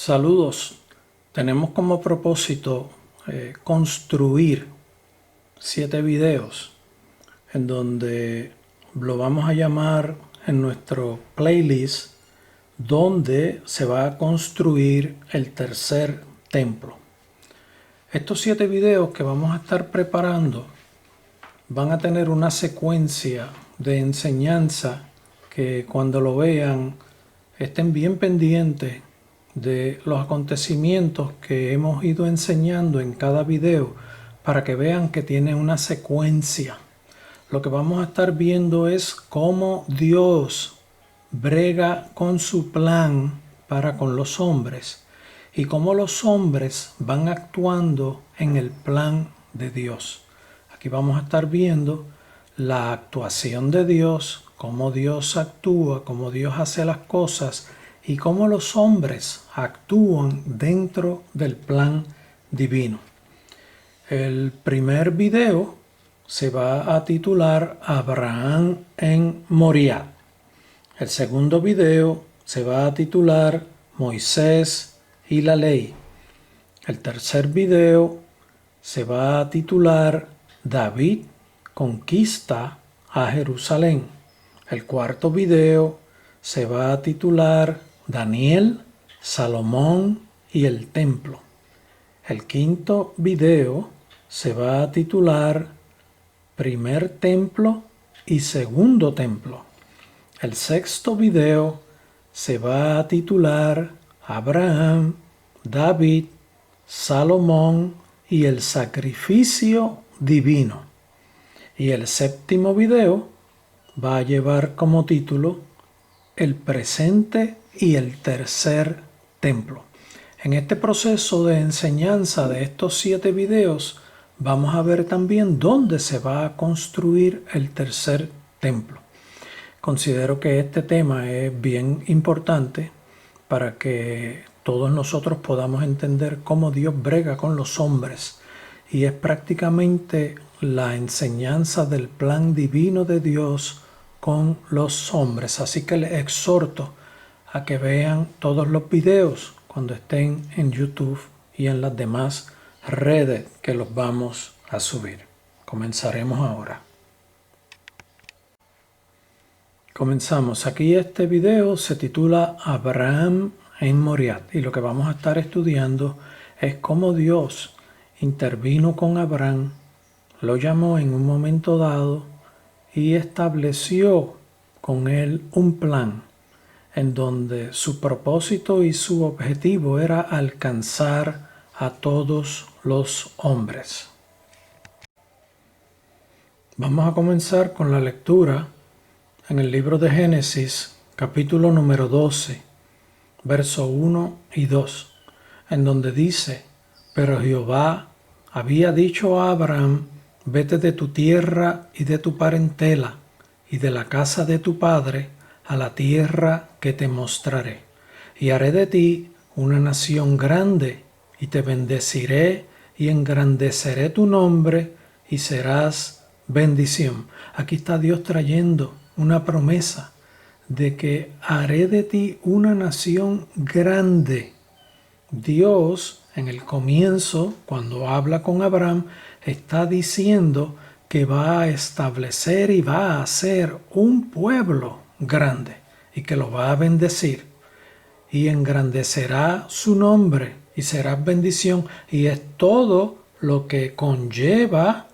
Saludos. Tenemos como propósito construir 7 videos en donde lo vamos a llamar en nuestro playlist donde se va a construir el tercer templo. Estos 7 videos que vamos a estar preparando van a tener una secuencia de enseñanza que cuando lo vean estén bien pendientes de los acontecimientos que hemos ido enseñando en cada video para que vean que tiene una secuencia. Lo que vamos a estar viendo es cómo Dios brega con su plan para con los hombres y cómo los hombres van actuando en el plan de Dios. Aquí vamos a estar viendo la actuación de Dios, cómo Dios actúa, cómo Dios hace las cosas y cómo los hombres actúan dentro del plan divino. El primer video se va a titular Abraham en Moriah. El segundo video se va a titular Moisés y la ley. El tercer video se va a titular David conquista a Jerusalén. El cuarto video se va a titular Daniel, Salomón y el templo. El quinto video se va a titular Primer templo y segundo templo. El sexto video se va a titular Abraham, David, Salomón y el sacrificio divino. Y el séptimo video va a llevar como título El presente y el tercer templo. En este proceso de enseñanza de estos 7 videos vamos a ver también dónde se va a construir el tercer templo. Considero que este tema es bien importante para que todos nosotros podamos entender cómo Dios brega con los hombres y es prácticamente la enseñanza del plan divino de Dios con los hombres. Así que les exhorto a que vean todos los videos cuando estén en YouTube y en las demás redes que los vamos a subir. Comenzaremos ahora. Comenzamos. Aquí este video se titula Abraham en Moriah y lo que vamos a estar estudiando es cómo Dios intervino con Abraham, lo llamó en un momento dado y estableció con él un plan en donde su propósito y su objetivo era alcanzar a todos los hombres. Vamos a comenzar con la lectura en el libro de Génesis, capítulo número 12, verso 1 y 2, en donde dice: Pero Jehová había dicho a Abraham: Vete de tu tierra y de tu parentela y de la casa de tu padre a la tierra que te mostraré, y haré de ti una nación grande, y te bendeciré y engrandeceré tu nombre, y serás bendición. Aquí está Dios trayendo una promesa de que haré de ti una nación grande. Dios, en el comienzo, cuando habla con Abraham, está diciendo que va a establecer y va a hacer un pueblo grande y que lo va a bendecir y engrandecerá su nombre y será bendición, y es todo lo que conlleva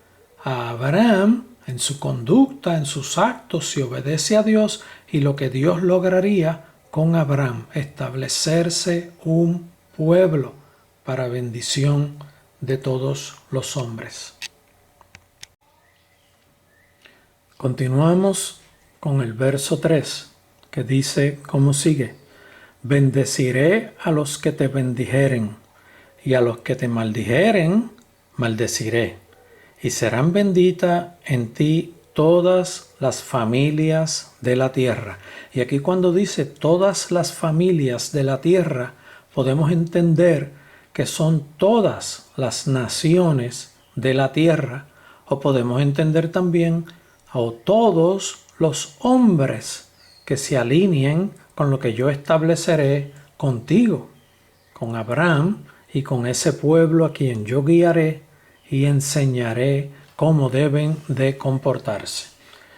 a Abraham en su conducta, en sus actos, si obedece a Dios, y lo que Dios lograría con Abraham, establecerse un pueblo para bendición de todos los hombres. Continuamos con el verso 3, que dice como sigue: Bendeciré a los que te bendijeren, y a los que te maldijeren, maldeciré, y serán benditas en ti todas las familias de la tierra. Y aquí cuando dice todas las familias de la tierra, podemos entender que son todas las naciones de la tierra, o podemos entender también a todos los hombres que se alineen con lo que yo estableceré contigo, con Abraham y con ese pueblo a quien yo guiaré y enseñaré cómo deben de comportarse.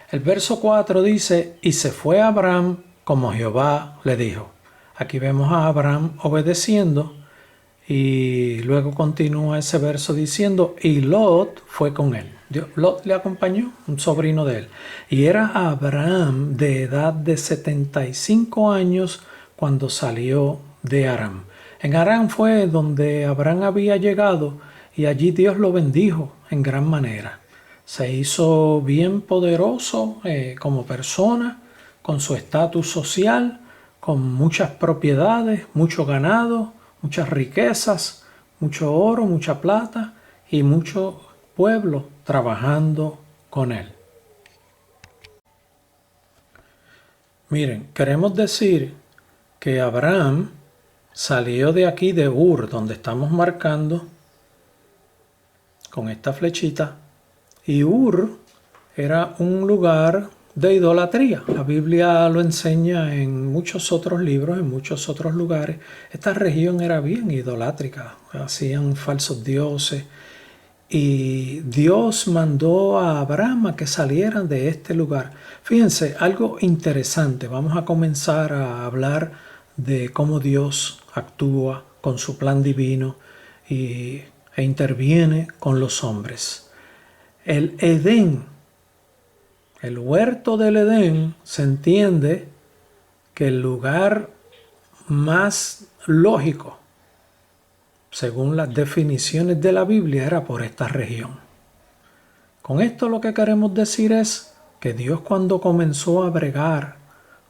El verso 4 dice, y se fue Abraham como Jehová le dijo. Aquí vemos a Abraham obedeciendo y luego continúa ese verso diciendo, y Lot fue con él. Lot le acompañó, un sobrino de él. Y era Abraham de edad de 75 años cuando salió de Aram. En Aram fue donde Abraham había llegado y allí Dios lo bendijo en gran manera. Se hizo bien poderoso como persona, con su estatus social, con muchas propiedades, mucho ganado, muchas riquezas, mucho oro, mucha plata y mucho pueblo trabajando con él. Miren, queremos decir que Abraham salió de aquí de Ur, donde estamos marcando con esta flechita, y Ur era un lugar de idolatría. La Biblia lo enseña en muchos otros libros, en muchos otros lugares. Esta región era bien idolátrica, hacían falsos dioses. Y Dios mandó a Abraham a que salieran de este lugar. Fíjense, algo interesante. Vamos a comenzar a hablar de cómo Dios actúa con su plan divino e interviene con los hombres. El Edén, el huerto del Edén, se entiende que el lugar más lógico, según las definiciones de la Biblia, era por esta región. Con esto lo que queremos decir es que Dios, cuando comenzó a bregar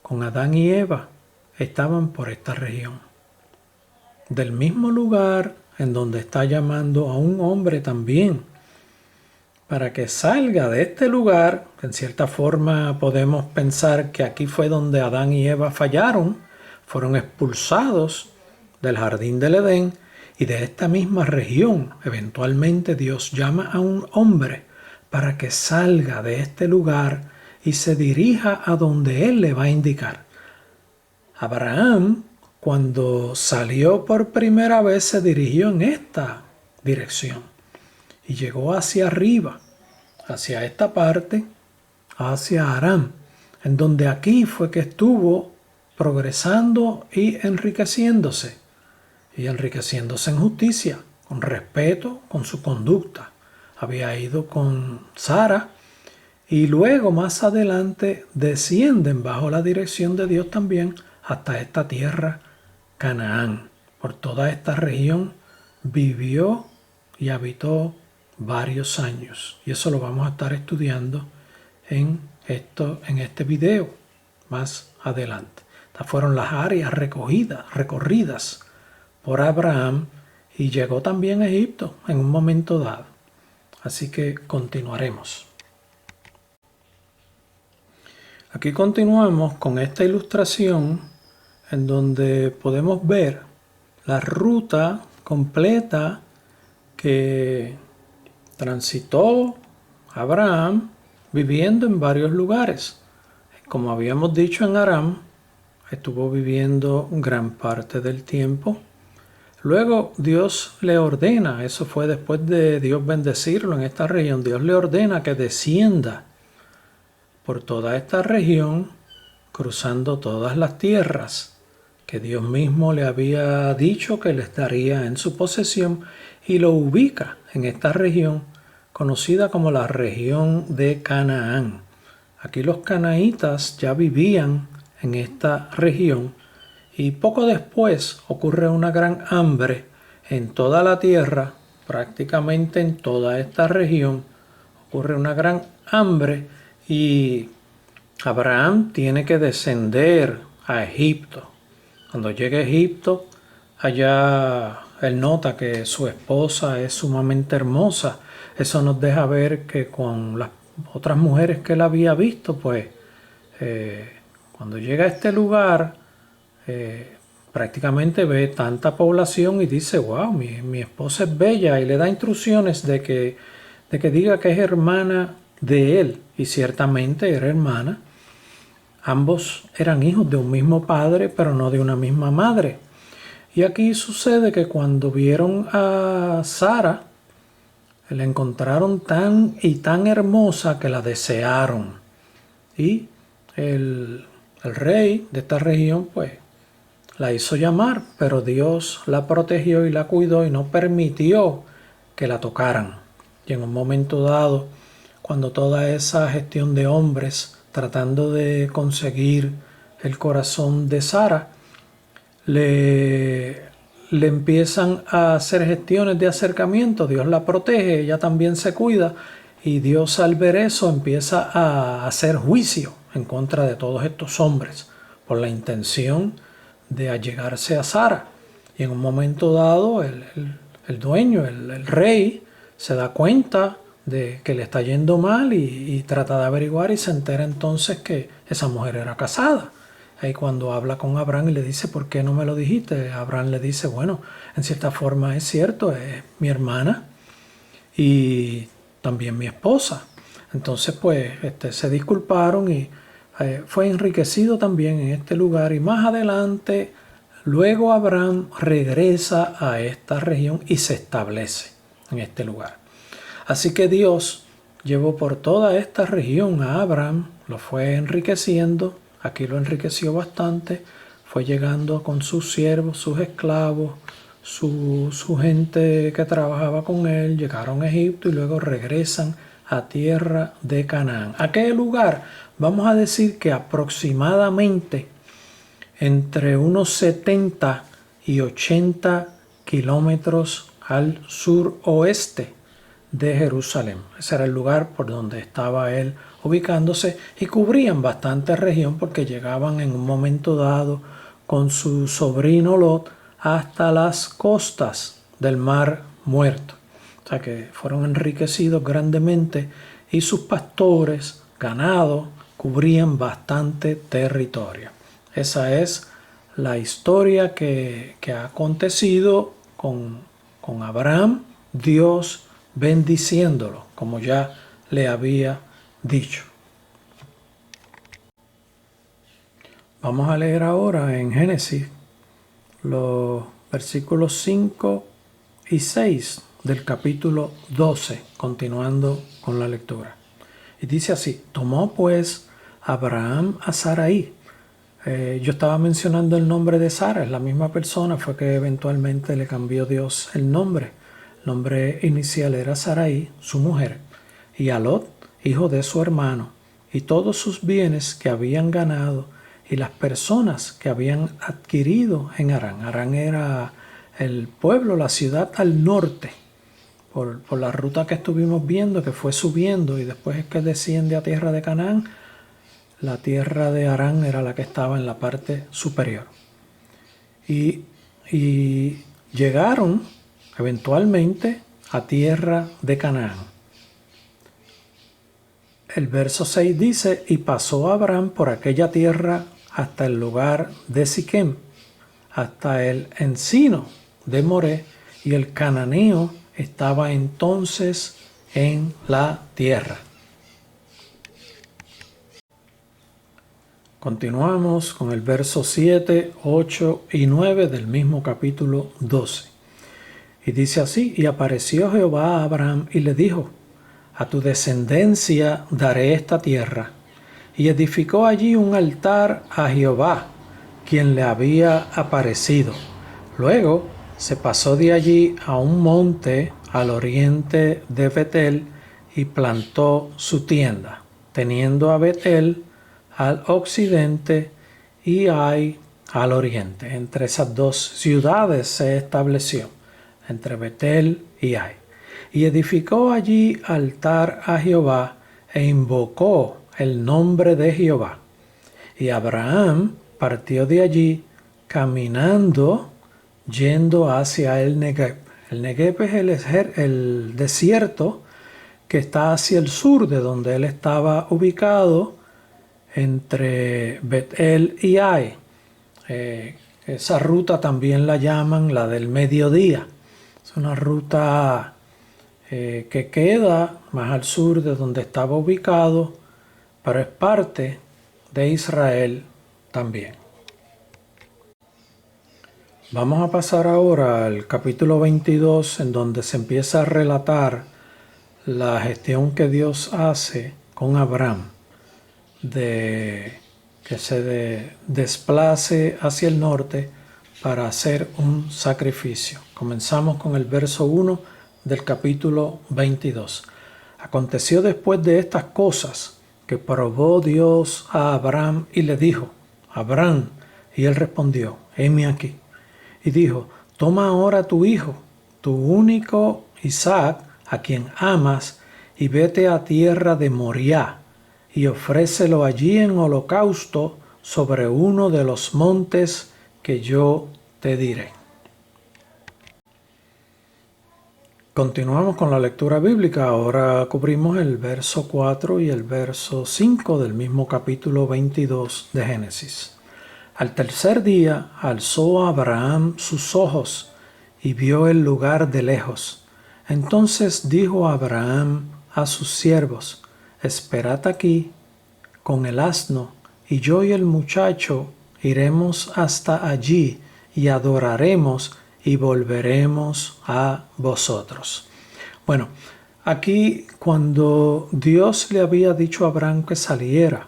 con Adán y Eva, estaban por esta región. Del mismo lugar en donde está llamando a un hombre también, para que salga de este lugar, que en cierta forma podemos pensar que aquí fue donde Adán y Eva fallaron, fueron expulsados del jardín del Edén, y de esta misma región eventualmente Dios llama a un hombre para que salga de este lugar y se dirija a donde Él le va a indicar. Abraham, cuando salió por primera vez, se dirigió en esta dirección y llegó hacia arriba, hacia esta parte, hacia Aram, en donde aquí fue que estuvo progresando y enriqueciéndose en justicia, con respeto, con su conducta. Había ido con Sara y luego más adelante descienden bajo la dirección de Dios también hasta esta tierra Canaán. Por toda esta región vivió y habitó varios años, y eso lo vamos a estar estudiando en este video más adelante. Estas fueron las áreas recorridas por Abraham, y llegó también a Egipto en un momento dado. Así que continuaremos. Aquí continuamos con esta ilustración en donde podemos ver la ruta completa que transitó Abraham viviendo en varios lugares. Como habíamos dicho, en Aram estuvo viviendo gran parte del tiempo. Luego Dios le ordena, eso fue después de Dios bendecirlo en esta región, Dios le ordena que descienda por toda esta región, cruzando todas las tierras que Dios mismo le había dicho que les daría en su posesión, y lo ubica en esta región conocida como la región de Canaán. Aquí los canaítas ya vivían en esta región, y poco después ocurre una gran hambre en toda la tierra, prácticamente en toda esta región ocurre una gran hambre, y Abraham tiene que descender a Egipto. Cuando llega a Egipto, allá él nota que su esposa es sumamente hermosa. Eso nos deja ver que con las otras mujeres que él había visto, pues cuando llega a este lugar, prácticamente ve tanta población y dice, wow, mi esposa es bella, y le da instrucciones de que diga que es hermana de él, y ciertamente era hermana. Ambos eran hijos de un mismo padre, pero no de una misma madre. Y aquí sucede que cuando vieron a Sara, la encontraron tan y tan hermosa que la desearon. Y el rey de esta región, pues, la hizo llamar, pero Dios la protegió y la cuidó y no permitió que la tocaran. Y en un momento dado, cuando toda esa gestión de hombres tratando de conseguir el corazón de Sara, le empiezan a hacer gestiones de acercamiento, Dios la protege, ella también se cuida y Dios al ver eso empieza a hacer juicio en contra de todos estos hombres por la intención de allegarse a Sara. Y en un momento dado el dueño, el rey, se da cuenta de que le está yendo mal y trata de averiguar y se entera entonces que esa mujer era casada. Ahí cuando habla con Abraham y le dice, ¿por qué no me lo dijiste? Abraham le dice, bueno, en cierta forma es cierto, es mi hermana y también mi esposa. Entonces pues se disculparon y fue enriquecido también en este lugar y más adelante luego Abraham regresa a esta región y se establece en este lugar. Así que Dios llevó por toda esta región a Abraham, lo fue enriqueciendo, aquí lo enriqueció bastante, fue llegando con sus siervos, sus esclavos, su gente que trabajaba con él, llegaron a Egipto y luego regresan a tierra de Canaán. ¿A qué lugar? Vamos a decir que aproximadamente entre unos 70 y 80 kilómetros al suroeste de Jerusalén. Ese era el lugar por donde estaba él ubicándose y cubrían bastante región porque llegaban en un momento dado con su sobrino Lot hasta las costas del Mar Muerto. O sea que fueron enriquecidos grandemente y sus pastores, ganado, cubrían bastante territorio. Esa es la historia que ha acontecido con Abraham, Dios bendiciéndolo, como ya le había dicho. Vamos a leer ahora en Génesis los versículos 5 y 6 del capítulo 12, continuando con la lectura. Y dice así, tomó pues Abraham a Sarai. Yo estaba mencionando el nombre de Sara, es la misma persona, fue que eventualmente le cambió Dios el nombre. El nombre inicial era Sarai, su mujer, y a Lot, hijo de su hermano, y todos sus bienes que habían ganado, y las personas que habían adquirido en Harán. Harán era el pueblo, la ciudad al norte, por la ruta que estuvimos viendo, que fue subiendo, y después es que desciende a tierra de Canaán. La tierra de Harán era la que estaba en la parte superior. Y llegaron eventualmente a tierra de Canaán. El verso 6 dice, y pasó Abraham por aquella tierra hasta el lugar de Siquem, hasta el encino de Moré, y el cananeo estaba entonces en la tierra. Continuamos con el verso 7, 8 y 9 del mismo capítulo 12. Y dice así, y apareció Jehová a Abraham y le dijo, a tu descendencia daré esta tierra. Y edificó allí un altar a Jehová, quien le había aparecido. Luego se pasó de allí a un monte al oriente de Betel y plantó su tienda, teniendo a Betel al occidente y Ai al oriente. Entre esas dos ciudades se estableció, entre Betel y Ai. Y edificó allí altar a Jehová e invocó el nombre de Jehová. Y Abraham partió de allí caminando, yendo hacia el Negev. El Negev es el desierto que está hacia el sur de donde él estaba ubicado, entre Betel y Ai. Esa ruta también la llaman la del mediodía. Es una ruta que queda más al sur de donde estaba ubicado, pero es parte de Israel también. Vamos a pasar ahora al capítulo 22, en donde se empieza a relatar la gestión que Dios hace con Abraham, de que se desplace hacia el norte para hacer un sacrificio. Comenzamos con el verso 1 del capítulo 22. Aconteció después de estas cosas que probó Dios a Abraham y le dijo: Abraham, y él respondió: heme aquí. Y dijo: toma ahora tu hijo, tu único Isaac, a quien amas, y vete a tierra de Moriah, y ofrécelo allí en holocausto sobre uno de los montes que yo te diré. Continuamos con la lectura bíblica. Ahora cubrimos el verso 4 y el verso 5 del mismo capítulo 22 de Génesis. Al tercer día alzó Abraham sus ojos y vio el lugar de lejos. Entonces dijo Abraham a sus siervos: esperad aquí con el asno, y yo y el muchacho iremos hasta allí y adoraremos y volveremos a vosotros. Bueno, aquí cuando Dios le había dicho a Abraham que saliera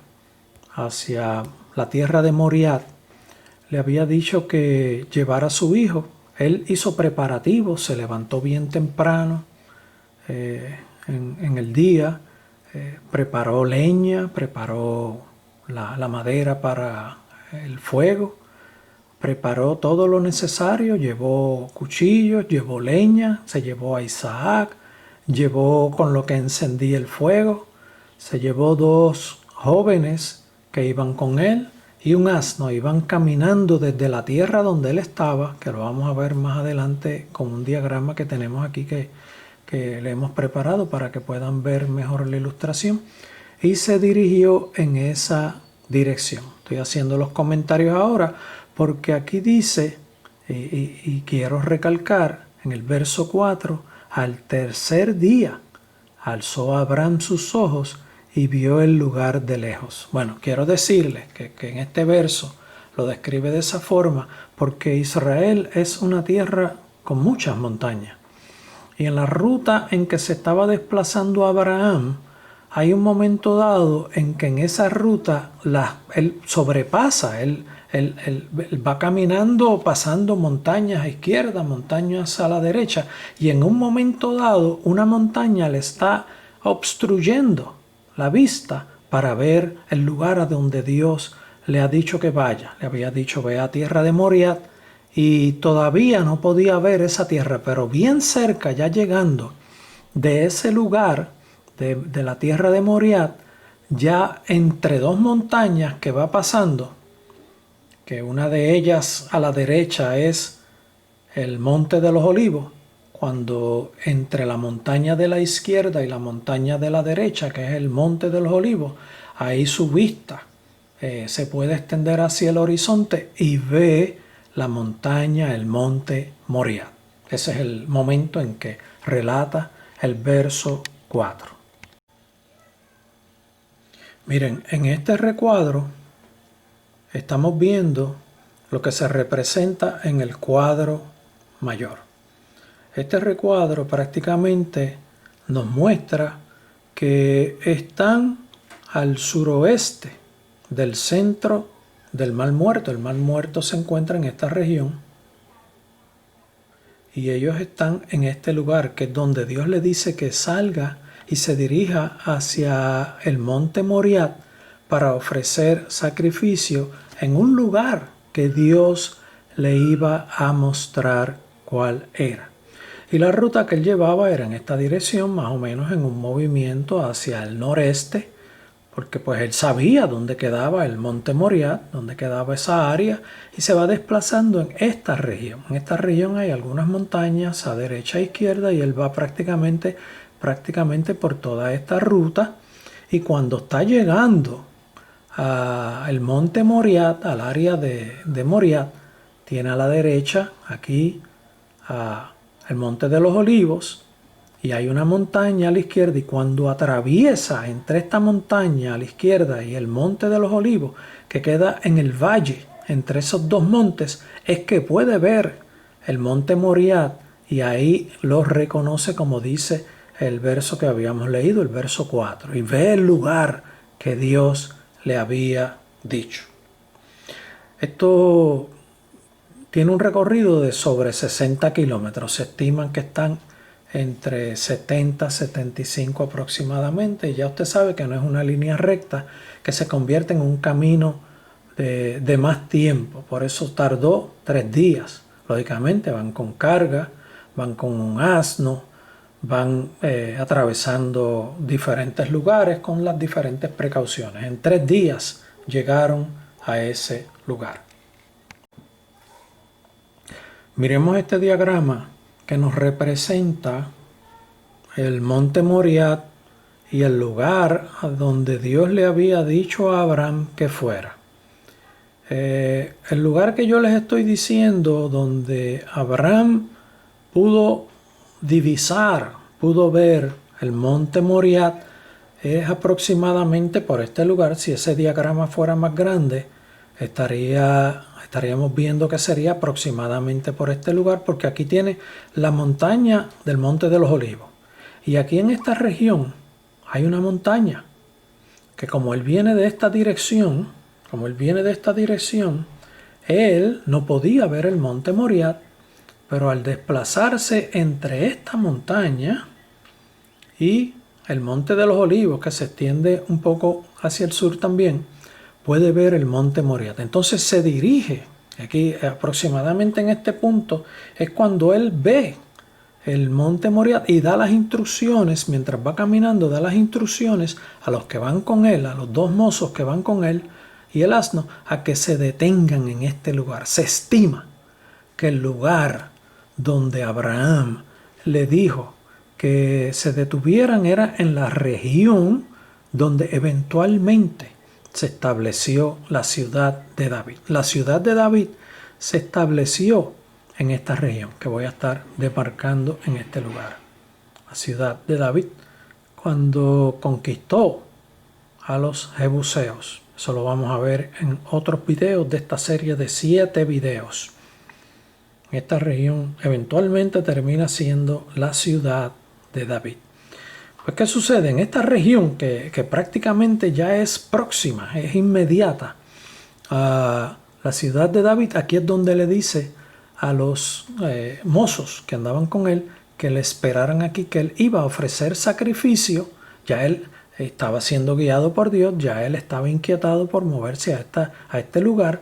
hacia la tierra de Moriah, le había dicho que llevara a su hijo. Él hizo preparativos, se levantó bien temprano en el día, preparó leña, preparó la madera para el fuego, preparó todo lo necesario, llevó cuchillos, llevó leña, se llevó a Isaac, llevó con lo que encendía el fuego, se llevó 2 jóvenes que iban con él y un asno. Iban caminando desde la tierra donde él estaba, que lo vamos a ver más adelante con un diagrama que tenemos aquí que le hemos preparado para que puedan ver mejor la ilustración, y se dirigió en esa dirección. Estoy haciendo los comentarios ahora porque aquí dice, y quiero recalcar en el verso 4, al tercer día alzó Abraham sus ojos y vio el lugar de lejos. Bueno, quiero decirles que en este verso lo describe de esa forma porque Israel es una tierra con muchas montañas. Y en la ruta en que se estaba desplazando Abraham, hay un momento dado en que en esa ruta él sobrepasa, él va caminando, pasando montañas a izquierda, montañas a la derecha, y en un momento dado una montaña le está obstruyendo la vista para ver el lugar a donde Dios le ha dicho que vaya. Le había dicho: ve a tierra de Moriah, y todavía no podía ver esa tierra, pero bien cerca, ya llegando de ese lugar, de la tierra de Moriah, ya entre 2 montañas que va pasando, que una de ellas a la derecha es el Monte de los Olivos, cuando entre la montaña de la izquierda y la montaña de la derecha, que es el Monte de los Olivos, ahí su vista se puede extender hacia el horizonte y ve la montaña, el monte Moriah. Ese es el momento en que relata el verso 4. Miren, en este recuadro estamos viendo lo que se representa en el cuadro mayor. Este recuadro prácticamente nos muestra que están al suroeste del centro del Mar Muerto. El Mar Muerto se encuentra en esta región y ellos están en este lugar, que es donde Dios le dice que salga y se dirija hacia el monte Moriah para ofrecer sacrificio en un lugar que Dios le iba a mostrar cuál era. Y la ruta que él llevaba era en esta dirección, más o menos en un movimiento hacia el noreste, porque pues él sabía dónde quedaba el monte Moriah, dónde quedaba esa área, y se va desplazando en esta región. En esta región hay algunas montañas a derecha e izquierda y él va prácticamente por toda esta ruta, y cuando está llegando al monte Moriah, al área de Moriah, tiene a la derecha aquí el monte de los Olivos, y hay una montaña a la izquierda, y cuando atraviesa entre esta montaña a la izquierda y el monte de los Olivos, que queda en el valle entre esos dos montes, es que puede ver el monte Moriah, y ahí lo reconoce, como dice el verso que habíamos leído, el verso 4, y ve el lugar que Dios le había dicho. Esto tiene un recorrido de sobre 60 kilómetros. Se estiman que están entre 70 y 75 aproximadamente. Y ya usted sabe que no es una línea recta, que se convierte en un camino de más tiempo. Por eso tardó 3 días. Lógicamente van con carga, van con un asno, van atravesando diferentes lugares con las diferentes precauciones. En 3 días llegaron a ese lugar. Miremos este diagrama que nos representa el monte Moriah y el lugar a donde Dios le había dicho a Abraham que fuera. El lugar que yo les estoy diciendo, donde Abraham pudo divisar, pudo ver el monte Moriah, es aproximadamente por este lugar. Si ese diagrama fuera más grande, estaríamos viendo que sería aproximadamente por este lugar, porque aquí tiene la montaña del Monte de los Olivos. Y aquí en esta región hay una montaña que, como él viene de esta dirección, él no podía ver el monte Moriah, pero al desplazarse entre esta montaña y el Monte de los Olivos, que se extiende un poco hacia el sur también, puede ver el monte Moriah. Entonces se dirige, aquí aproximadamente en este punto, es cuando él ve el monte Moriah y da las instrucciones, mientras va caminando, da las instrucciones a los que van con él, a los 2 mozos que van con él y el asno, a que se detengan en este lugar. Se estima que el lugar donde Abraham le dijo que se detuvieran era en la región donde eventualmente se estableció la ciudad de David. La ciudad de David se estableció en esta región que voy a estar demarcando en este lugar. La ciudad de David, cuando conquistó a los jebuseos. Eso lo vamos a ver en otros videos de esta serie de 7 videos. Esta región eventualmente termina siendo la ciudad de David. Pues, ¿qué sucede? En esta región que prácticamente ya es próxima, es inmediata a la ciudad de David, aquí es donde le dice a los mozos que andaban con él que le esperaran aquí, que él iba a ofrecer sacrificio. Ya él estaba siendo guiado por Dios, ya él estaba inquietado por moverse a este lugar,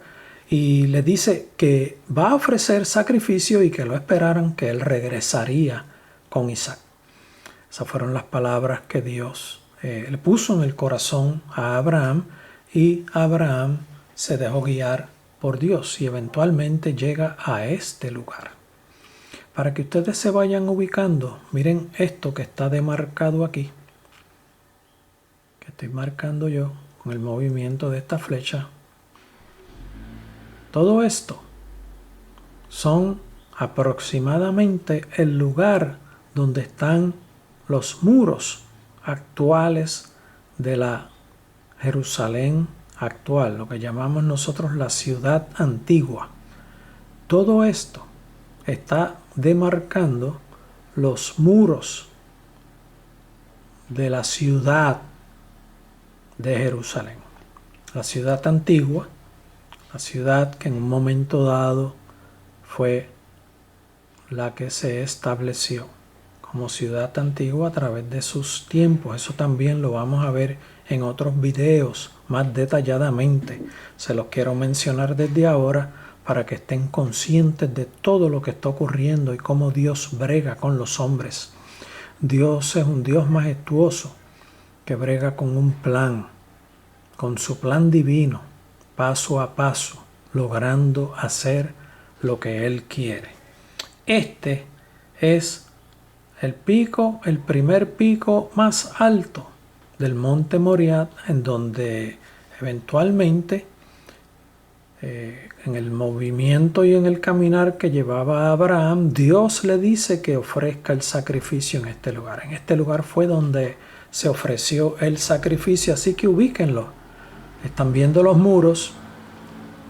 y le dice que va a ofrecer sacrificio y que lo esperaran, que él regresaría con Isaac. Esas fueron las palabras que Dios le puso en el corazón a Abraham, y Abraham se dejó guiar por Dios y eventualmente llega a este lugar. Para que ustedes se vayan ubicando, miren esto que está demarcado aquí, que estoy marcando yo con el movimiento de esta flecha. Todo esto son aproximadamente el lugar donde están los muros actuales de la Jerusalén actual, lo que llamamos nosotros la ciudad antigua. Todo esto está demarcando los muros de la ciudad de Jerusalén. La ciudad antigua, la ciudad que en un momento dado fue la que se estableció como ciudad antigua a través de sus tiempos. Eso también lo vamos a ver en otros videos más detalladamente. Se los quiero mencionar desde ahora para que estén conscientes de todo lo que está ocurriendo y cómo Dios brega con los hombres. Dios es un Dios majestuoso que brega con un plan, con su plan divino, paso a paso, logrando hacer lo que Él quiere. Este es el pico, el primer pico más alto del monte Moriah, en donde eventualmente en el movimiento y en el caminar que llevaba a Abraham, Dios le dice que ofrezca el sacrificio en este lugar. En este lugar fue donde se ofreció el sacrificio, así que ubíquenlo. Están viendo los muros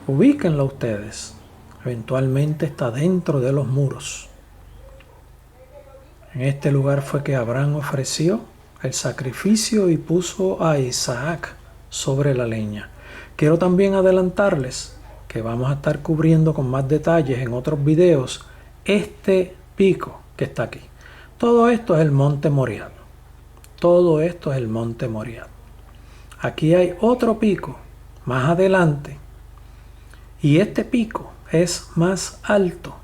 Ubíquenlo ustedes. Eventualmente está dentro de los muros. En este lugar fue que Abraham ofreció el sacrificio y puso a Isaac sobre la leña. Quiero también adelantarles que vamos a estar cubriendo con más detalles en otros videos este pico que está aquí. Todo esto es el monte Moriah. Todo esto es el monte Moriah. Aquí hay otro pico más adelante y este pico es más alto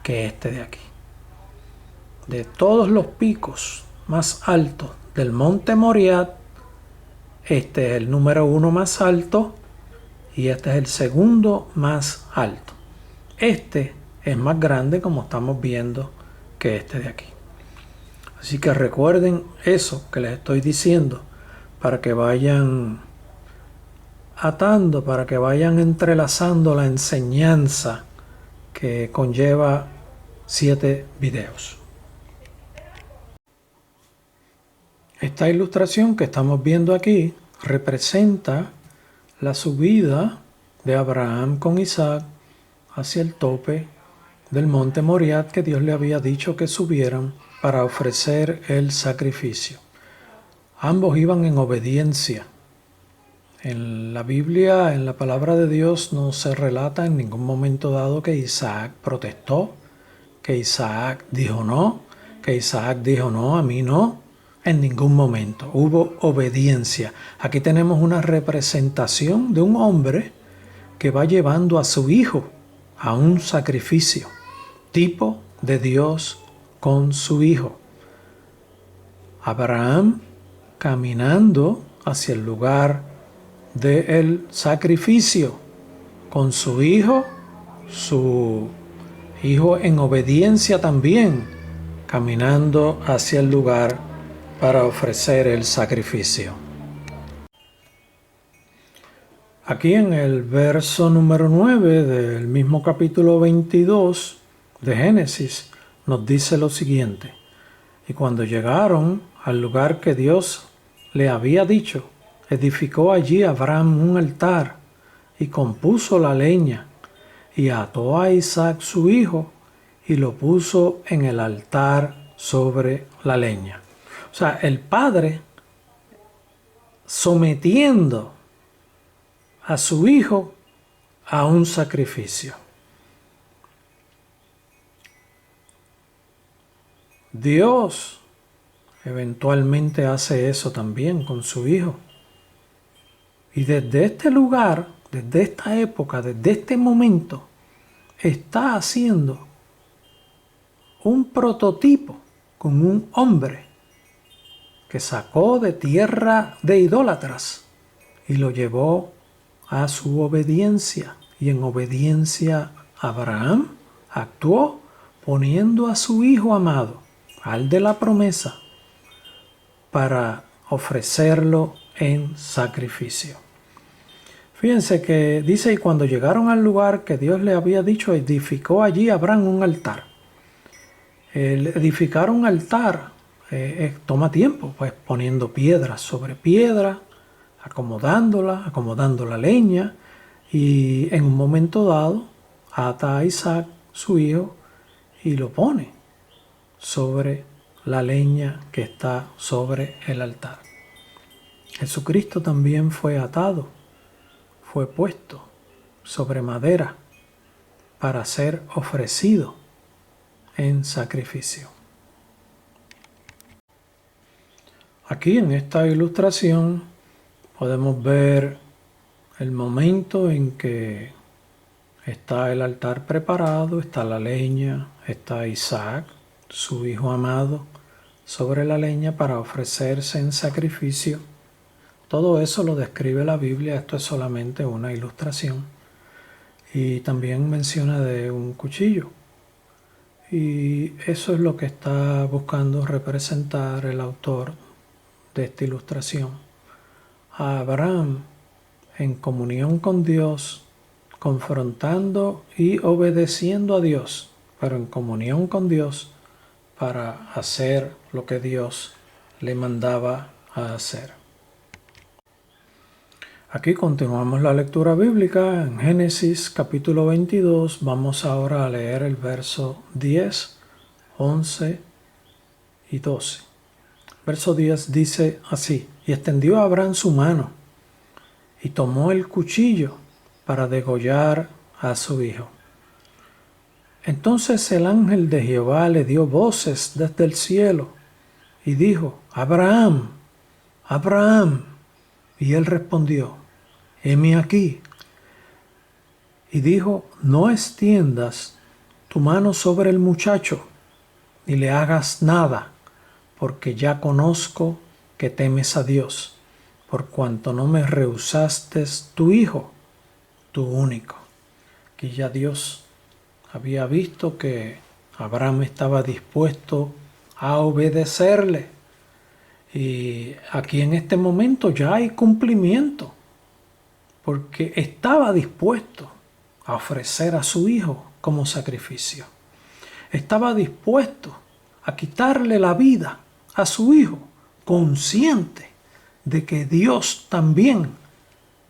que este de aquí. De todos los picos más altos del monte Moriah, este es el número 1 más alto y este es el segundo más alto. Este es más grande, como estamos viendo, que este de aquí. Así que recuerden eso que les estoy diciendo para que vayan atando, para que vayan entrelazando la enseñanza que conlleva 7 videos. Esta ilustración que estamos viendo aquí representa la subida de Abraham con Isaac hacia el tope del monte Moriah que Dios le había dicho que subieran para ofrecer el sacrificio. Ambos iban en obediencia. En la Biblia, en la palabra de Dios, no se relata en ningún momento dado que Isaac protestó, que Isaac dijo no, a mí no. En ningún momento hubo obediencia. Aquí tenemos una representación de un hombre que va llevando a su hijo a un sacrificio, tipo de Dios con su hijo. Abraham caminando hacia el lugar del sacrificio con su hijo en obediencia también, caminando hacia el lugar para ofrecer el sacrificio. Aquí en el verso número 9 del mismo capítulo 22 de Génesis nos dice lo siguiente: y cuando llegaron al lugar que Dios le había dicho, edificó allí Abraham un altar y compuso la leña y ató a Isaac su hijo y lo puso en el altar sobre la leña. O sea, el padre sometiendo a su hijo a un sacrificio. Dios eventualmente hace eso también con su hijo. Y desde este lugar, desde esta época, desde este momento, está haciendo un prototipo con un hombre que sacó de tierra de idólatras y lo llevó a su obediencia. Y en obediencia Abraham actuó poniendo a su hijo amado, al de la promesa, para ofrecerlo en sacrificio. Fíjense que dice, y cuando llegaron al lugar que Dios le había dicho, edificó allí Abraham un altar. El edificar un altar toma tiempo, pues poniendo piedra sobre piedra, acomodando la leña, y en un momento dado ata a Isaac, su hijo, y lo pone sobre la leña que está sobre el altar. Jesucristo también fue atado, fue puesto sobre madera para ser ofrecido en sacrificio. Aquí en esta ilustración podemos ver el momento en que está el altar preparado, está la leña, está Isaac, su hijo amado, sobre la leña para ofrecerse en sacrificio. Todo eso lo describe la Biblia, esto es solamente una ilustración. Y también menciona de un cuchillo. Y eso es lo que está buscando representar el autor de esta ilustración. A Abraham en comunión con Dios, confrontando y obedeciendo a Dios, pero en comunión con Dios para hacer lo que Dios le mandaba a hacer. Aquí continuamos la lectura bíblica en Génesis capítulo 22. Vamos ahora a leer el verso 10, 11 y 12. Verso 10 dice así: y extendió a Abraham su mano y tomó el cuchillo para degollar a su hijo. Entonces el ángel de Jehová le dio voces desde el cielo y dijo: Abraham, Abraham. Y él respondió: heme aquí. Y dijo: no extiendas tu mano sobre el muchacho, ni le hagas nada, porque ya conozco que temes a Dios, por cuanto no me rehusaste tu hijo, tu único. Aquí ya Dios había visto que Abraham estaba dispuesto a obedecerle. Y aquí en este momento ya hay cumplimiento, porque estaba dispuesto a ofrecer a su hijo como sacrificio. Estaba dispuesto a quitarle la vida a su hijo, consciente de que Dios también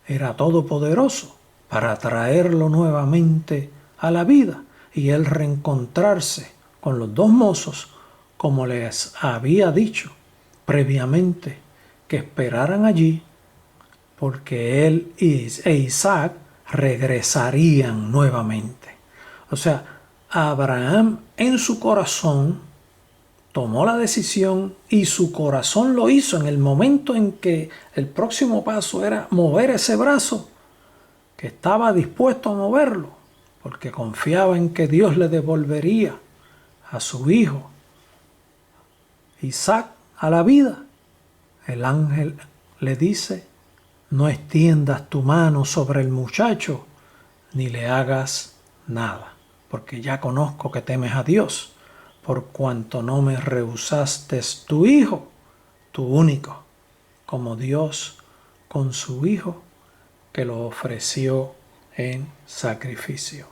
era todopoderoso para traerlo nuevamente a la vida y él reencontrarse con los dos mozos, como les había dicho previamente que esperaran allí, porque él e Isaac regresarían nuevamente. O sea, Abraham en su corazón tomó la decisión y su corazón lo hizo en el momento en que el próximo paso era mover ese brazo, que estaba dispuesto a moverlo, porque confiaba en que Dios le devolvería a su hijo Isaac a la vida. El ángel le dice: no extiendas tu mano sobre el muchacho, ni le hagas nada, porque ya conozco que temes a Dios, por cuanto no me rehusaste tu hijo, tu único, como Dios con su hijo, que lo ofreció en sacrificio.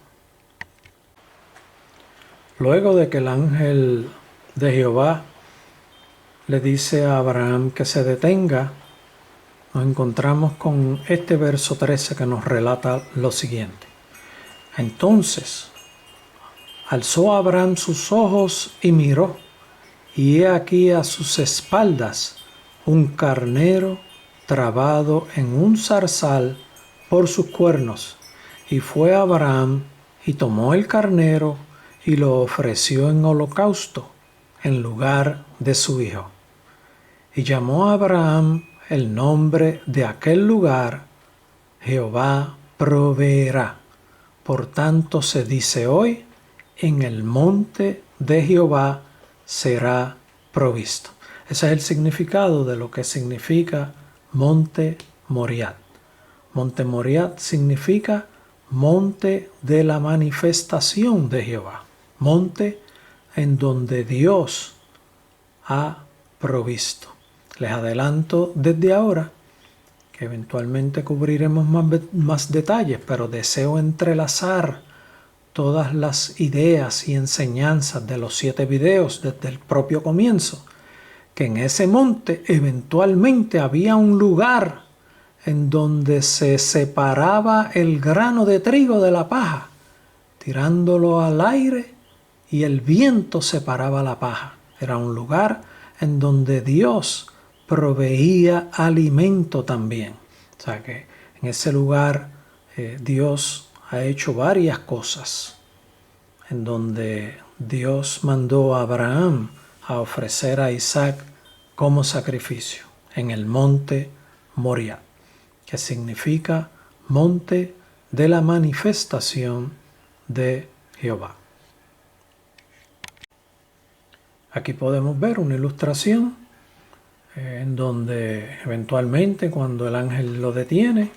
Luego de que el ángel de Jehová le dice a Abraham que se detenga, nos encontramos con este verso 13 que nos relata lo siguiente: entonces alzó Abraham sus ojos y miró, y he aquí a sus espaldas un carnero trabado en un zarzal por sus cuernos. Y fue Abraham y tomó el carnero y lo ofreció en holocausto en lugar de su hijo. Y llamó a Abraham el nombre de aquel lugar: Jehová proveerá. Por tanto se dice hoy: en el monte de Jehová será provisto. Ese es el significado de lo que significa Monte Moriah. Monte Moriah significa monte de la manifestación de Jehová, monte en donde Dios ha provisto. Les adelanto desde ahora que eventualmente cubriremos más detalles, pero deseo entrelazar todas las ideas y enseñanzas de los 7 videos desde el propio comienzo, que en ese monte eventualmente había un lugar en donde se separaba el grano de trigo de la paja, tirándolo al aire, y el viento separaba la paja. Era un lugar en donde Dios proveía alimento también. O sea que en ese lugar Dios ha hecho varias cosas, en donde Dios mandó a Abraham a ofrecer a Isaac como sacrificio en el monte Moriah, que significa monte de la manifestación de Jehová. Aquí podemos ver una ilustración en donde eventualmente, cuando el ángel lo detiene,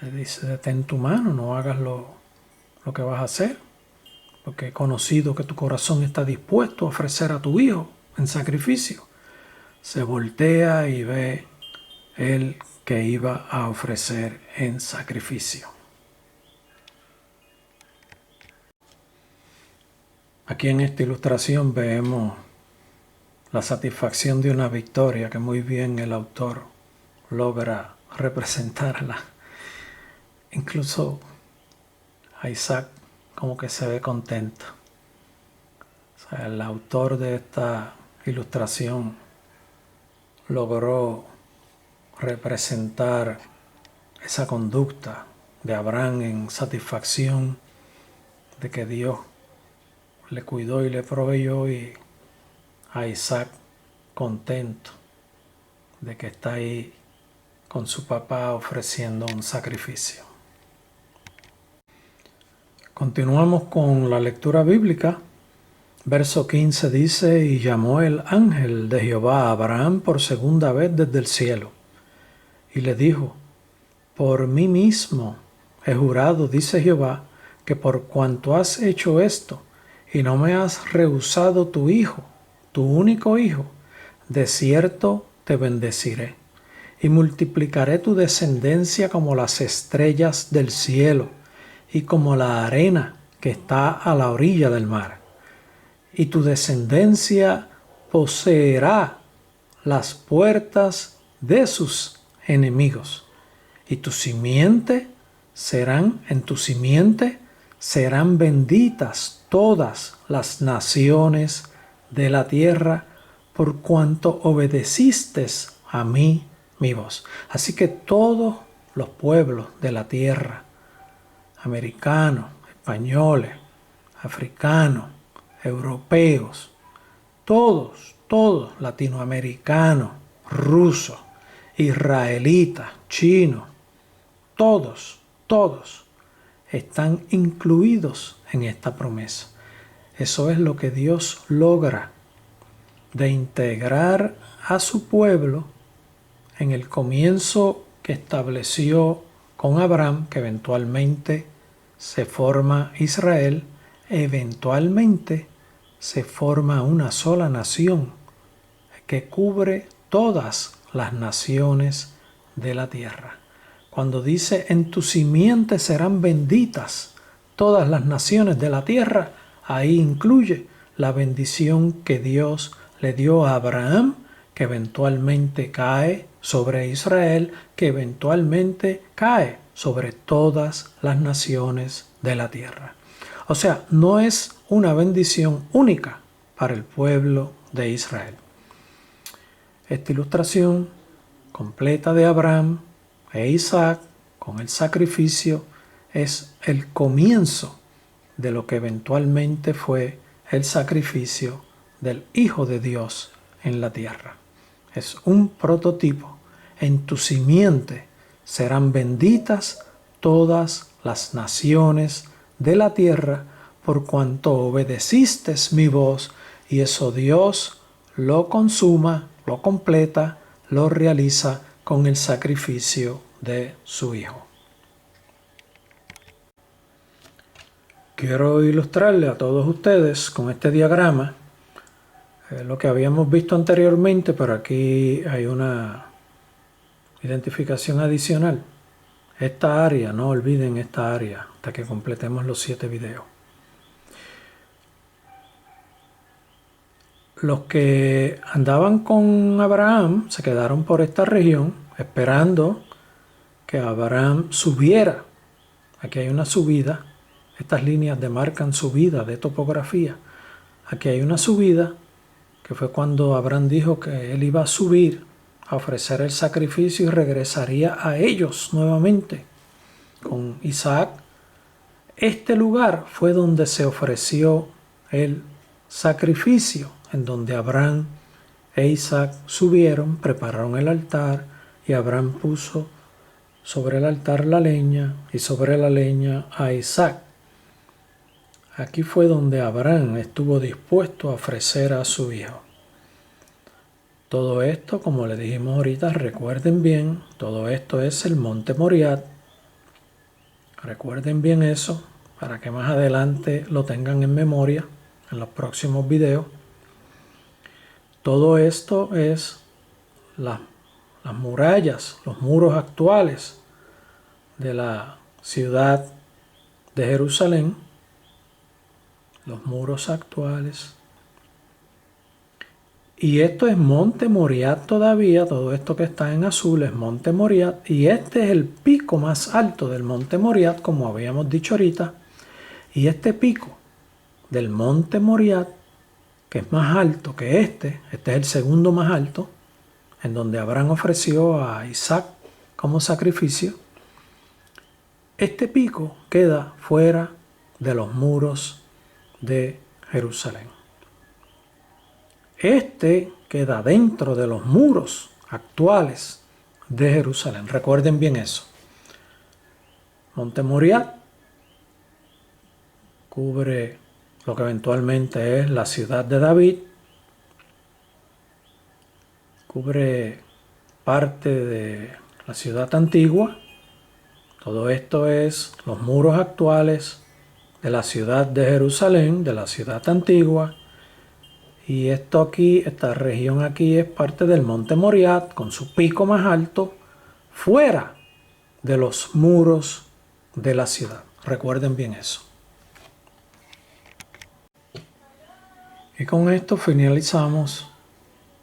le dice: detén tu mano, no hagas lo que vas a hacer, porque he conocido que tu corazón está dispuesto a ofrecer a tu hijo en sacrificio. Se voltea y ve el que iba a ofrecer en sacrificio. Aquí en esta ilustración vemos la satisfacción de una victoria que muy bien el autor logra representarla. Incluso a Isaac como que se ve contento. O sea, el autor de esta ilustración logró representar esa conducta de Abraham en satisfacción de que Dios le cuidó y le proveyó, y a Isaac contento de que está ahí con su papá ofreciendo un sacrificio. Continuamos con la lectura bíblica. Verso 15 dice: y llamó el ángel de Jehová a Abraham por segunda vez desde el cielo, y le dijo: por mí mismo he jurado, dice Jehová, que por cuanto has hecho esto, y no me has rehusado tu hijo, tu único hijo, de cierto te bendeciré, y multiplicaré tu descendencia como las estrellas del cielo, y como la arena que está a la orilla del mar. Y tu descendencia poseerá las puertas de sus enemigos. Y tu simiente en tu simiente serán benditas todas las naciones de la tierra, por cuanto obedeciste a mí, mi voz. Así que todos los pueblos de la tierra, americanos, españoles, africanos, europeos, todos, latinoamericanos, rusos, israelitas, chinos, todos están incluidos en esta promesa. Eso es lo que Dios logra de integrar a su pueblo en el comienzo que estableció con Abraham, que eventualmente se forma Israel, eventualmente se forma una sola nación que cubre todas las naciones de la tierra. Cuando dice: en tu simiente serán benditas todas las naciones de la tierra, ahí incluye la bendición que Dios le dio a Abraham, que eventualmente cae sobre Israel, que eventualmente cae sobre todas las naciones de la tierra. O sea, no es una bendición única para el pueblo de Israel. Esta ilustración completa de Abraham e Isaac con el sacrificio es el comienzo de lo que eventualmente fue el sacrificio del Hijo de Dios en la tierra. Es un prototipo. En tu simiente serán benditas todas las naciones de la tierra, por cuanto obedeciste mi voz, y eso Dios lo consuma, lo completa, lo realiza con el sacrificio de su Hijo. Quiero ilustrarle a todos ustedes con este diagrama lo que habíamos visto anteriormente, pero aquí hay una identificación adicional. Esta área, no olviden esta área hasta que completemos los 7 videos. Los que andaban con Abraham se quedaron por esta región esperando que Abraham subiera. Aquí hay una subida. Estas líneas demarcan subida de topografía. Aquí hay una subida que fue cuando Abraham dijo que él iba a subir a ofrecer el sacrificio y regresaría a ellos nuevamente con Isaac. Este lugar fue donde se ofreció el sacrificio, en donde Abraham e Isaac subieron, prepararon el altar, y Abraham puso sobre el altar la leña y sobre la leña a Isaac. Aquí fue donde Abraham estuvo dispuesto a ofrecer a su hijo. Todo esto, como le dijimos ahorita, recuerden bien, todo esto es el monte Moriah. Recuerden bien eso para que más adelante lo tengan en memoria en los próximos videos. Todo esto es las murallas, los muros actuales de la ciudad de Jerusalén. Los muros actuales. Y esto es Monte Moriah todavía, todo esto que está en azul es Monte Moriah, y este es el pico más alto del Monte Moriah, como habíamos dicho ahorita, y este pico del Monte Moriah, que es más alto que este es el segundo más alto, en donde Abraham ofreció a Isaac como sacrificio, este pico queda fuera de los muros de Jerusalén. Este queda dentro de los muros actuales de Jerusalén. Recuerden bien eso. Monte Moriah cubre lo que eventualmente es la ciudad de David, cubre parte de la ciudad antigua. Todo esto es los muros actuales de la ciudad de Jerusalén, de la ciudad antigua. Y esto aquí, esta región aquí es parte del Monte Moriah con su pico más alto, fuera de los muros de la ciudad. Recuerden bien eso. Y con esto finalizamos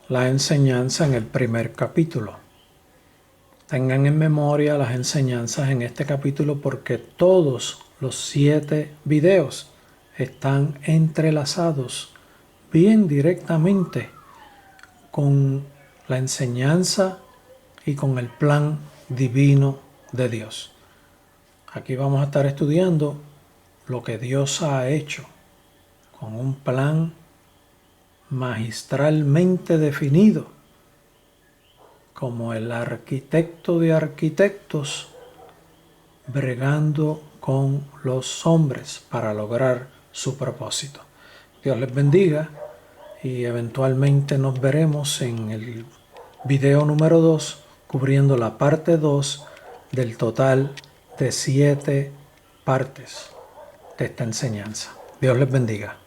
la enseñanza en el primer capítulo. Tengan en memoria las enseñanzas en este capítulo porque todos los 7 videos están entrelazados bien directamente con la enseñanza y con el plan divino de Dios. Aquí vamos a estar estudiando lo que Dios ha hecho con un plan magistralmente definido como el arquitecto de arquitectos bregando con los hombres para lograr su propósito. Dios les bendiga y eventualmente nos veremos en el video número 2 cubriendo la parte 2 del total de 7 partes de esta enseñanza. Dios les bendiga.